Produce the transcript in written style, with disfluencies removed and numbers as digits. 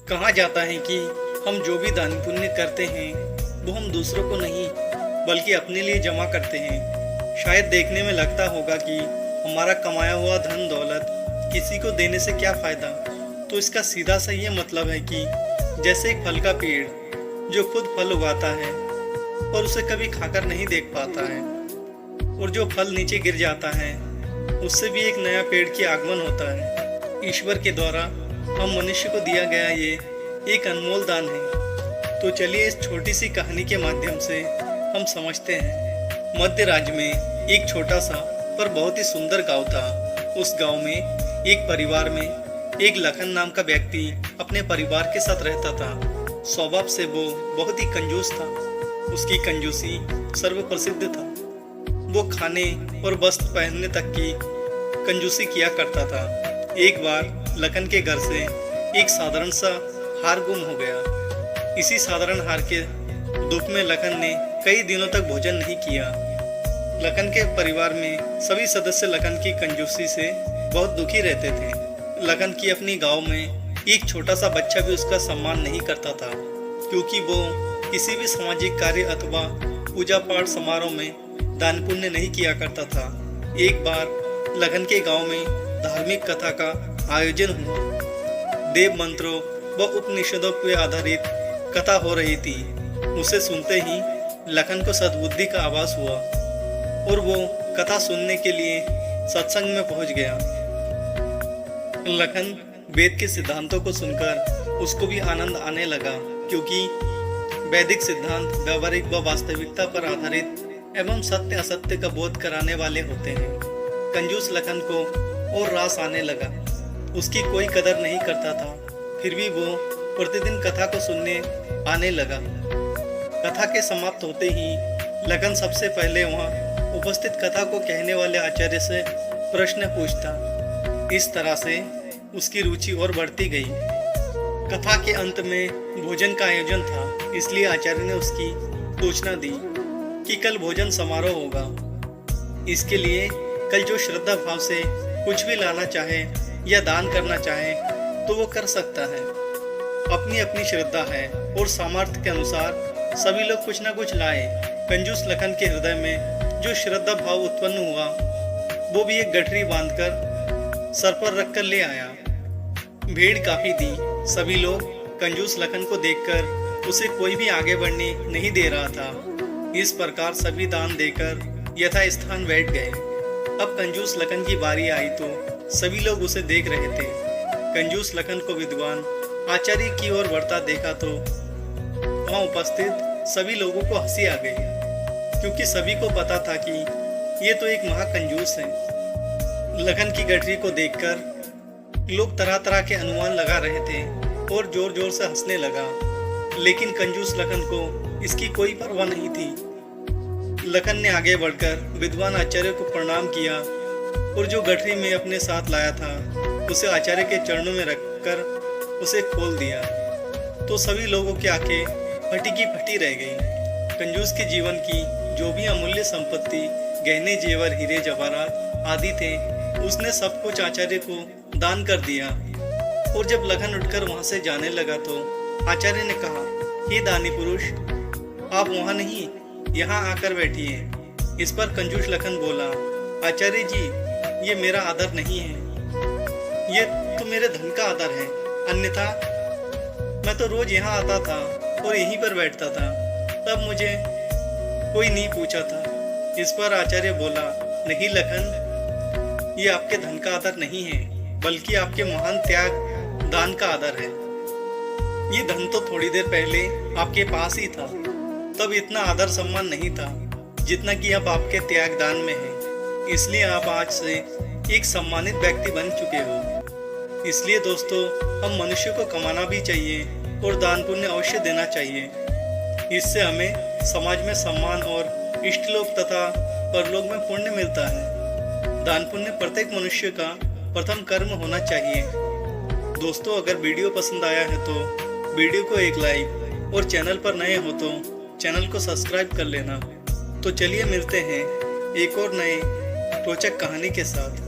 कहा जाता है कि हम जो भी दान पुण्य करते हैं वो हम दूसरों को नहीं बल्कि अपने लिए जमा करते हैं। शायद देखने में लगता होगा कि हमारा कमाया हुआ धन दौलत किसी को देने से क्या फ़ायदा, तो इसका सीधा सा ये मतलब है कि जैसे एक फल का पेड़ जो खुद फल उगाता है पर उसे कभी खाकर नहीं देख पाता है, और जो फल नीचे गिर जाता है उससे भी एक नया पेड़ की आगमन होता है। ईश्वर के द्वारा हम मनुष्य को दिया गया ये एक अनमोल दान है। तो चलिए इस छोटी सी कहानी के माध्यम से हम समझते हैं। मध्य राज्य में एक छोटा सा पर बहुत ही सुंदर गांव था। उस गांव में एक परिवार में एक लखन नाम का व्यक्ति अपने परिवार के साथ रहता था। स्वभाव से वो बहुत ही कंजूस था। उसकी कंजूसी सर्वप्रसिद्ध था। वो खाने और वस्त्र पहनने तक की कंजूसी किया करता था। एक बार लखन के घर से एक साधारण सा हार गुम हो गया। इसी साधारण हार के दुख में लखन ने कई दिनों तक भोजन नहीं किया। लखन के परिवार में सभी सदस्य लखन की कंजूसी से बहुत दुखी रहते थे। लखन की अपनी गांव में एक छोटा सा बच्चा भी उसका सम्मान नहीं करता था, क्योंकि वो किसी भी सामाजिक कार्य अथवा पूजा पाठ समारोह में दान पुण्य नहीं किया करता था। एक बार लखन के गांव में धार्मिक कथा का आयोजन हुआ। देव मंत्रों व उपनिषदों पर आधारित कथा हो रही थी। उसे सुनते ही लखन को सद्बुद्धि का आभास हुआ और वो कथा सुनने के लिए सत्संग में पहुंच गया। लखन वेद के सिद्धांतों को सुनकर उसको भी आनंद आने लगा, क्योंकि वैदिक सिद्धांत व्यवहारिक व वास्तविकता पर आधारित एवं सत्य असत्य का बोध कराने वाले होते हैं। कंजूस लखन को और रास आने लगा। उसकी कोई कदर नहीं करता था, फिर भी वो प्रतिदिन कथा को सुनने आने लगा। कथा के समाप्त होते ही लखन सबसे पहले वहां उपस्थित कथा को कहने वाले आचार्य से प्रश्न पूछता। इस तरह से उसकी रुचि और बढ़ती गई। कथा के अंत में भोजन का आयोजन था, इसलिए आचार्य ने उसकी सूचना दी कि कल भोजन समारोह होगा। इसके लिए कल जो श्रद्धा भाव से कुछ भी लाना चाहे या दान करना चाहे तो वो कर सकता है। अपनी अपनी श्रद्धा है और सामर्थ्य के अनुसार सभी लोग कुछ ना कुछ लाए। कंजूस लखन के हृदय में जो श्रद्धा भाव उत्पन्न हुआ वो भी एक गठरी बांधकर सर पर रखकर ले आया। भीड़ काफी थी। सभी लोग कंजूस लखन को देखकर उसे कोई भी आगे बढ़ने नहीं दे रहा था। इस प्रकार सभी दान देकर यथास्थान बैठ गए। अब कंजूस लखन की बारी आई तो सभी लोग उसे देख रहे थे। कंजूस लखन को विद्वान आचार्य की ओर बढ़ता देखा तो वहां उपस्थित सभी लोगों को हंसी आ गई, क्योंकि सभी को पता था कि ये तो एक महाकंजूस है। लखन की गठरी को देखकर लोग तरह तरह के अनुमान लगा रहे थे और जोर जोर से हंसने लगा, लेकिन कंजूस लखन को इसकी कोई परवाह नहीं थी। लखन ने आगे बढ़कर विद्वान आचार्य को प्रणाम किया और जो गठरी में अपने साथ लाया था उसे आचार्य के चरणों में रखकर उसे खोल दिया तो सभी लोगों की आंखें फटी की फटी रह गई। कंजूस के जीवन की जो भी अमूल्य संपत्ति, गहने जेवर, हीरे जवाहरात आदि थे, उसने सब कुछ आचार्य को दान कर दिया। और जब लखन उठकर वहां से जाने लगा तो आचार्य ने कहा, हे दानी पुरुष, आप वहां नहीं यहाँ आकर बैठिए। इस पर कंजूस लखन बोला, आचार्य जी, ये मेरा आदर नहीं है, ये तो मेरे धन का आदर है, अन्यथा मैं तो रोज यहाँ आता था और यहीं पर बैठता था, तब मुझे कोई नहीं पूछा था। इस पर आचार्य बोला, नहीं लखन, ये आपके धन का आदर नहीं है, बल्कि आपके महान त्याग दान का आदर है। ये धन तो थोड़ी देर पहले आपके पास ही था, तब इतना आदर सम्मान नहीं था जितना कि अब आपके त्याग दान में है। इसलिए आप आज से एक सम्मानित व्यक्ति बन चुके हो। इसलिए दोस्तों, हम मनुष्य को कमाना भी चाहिए और दान पुण्य अवश्य देना चाहिए। इससे हमें समाज में सम्मान और इष्टलोक तथा परलोक में पुण्य मिलता है। दान पुण्य प्रत्येक मनुष्य का प्रथम कर्म होना चाहिए। दोस्तों, अगर वीडियो पसंद आया है तो वीडियो को एक लाइक और चैनल पर नए हो तो चैनल को सब्सक्राइब कर लेना। तो चलिए मिलते हैं एक और नए रोचक कहानी के साथ।